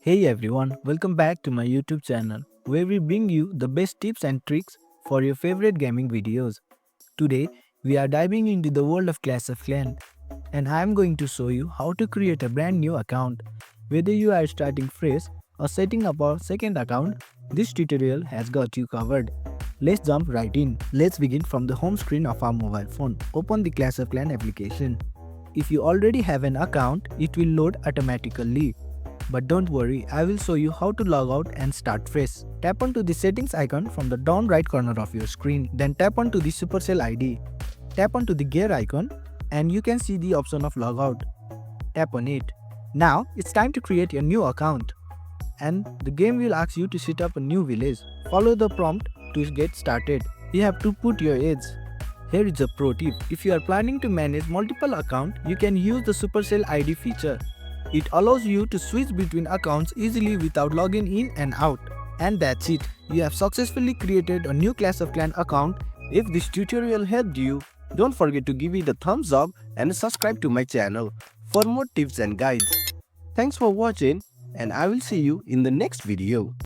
Hey everyone, welcome back to my YouTube channel where we bring you the best tips and tricks for your favorite gaming videos. Today, we are diving into the world of Clash of Clans and I am going to show you how to create a brand new account. Whether you are starting fresh or setting up a second account, this tutorial has got you covered. Let's jump right in. Let's begin from the home screen of our mobile phone. Open the Clash of Clans application. If you already have an account, it will load automatically. But don't worry, I will show you how to log out and start fresh. Tap onto the settings icon from the down right corner of your screen. Then tap onto the Supercell ID. Tap onto the gear icon and you can see the option of logout. Tap on it. Now it's time to create a new account. And the game will ask you to set up a new village. Follow the prompt to get started. You have to put your age. Here is a pro tip. If you are planning to manage multiple accounts, you can use the Supercell ID feature. It allows you to switch between accounts easily without logging in and out. And that's it. You have successfully created a new Clash of Clans account. If this tutorial helped you, don't forget to give it a thumbs up and subscribe to my channel for more tips and guides. Thanks for watching and I will see you in the next video.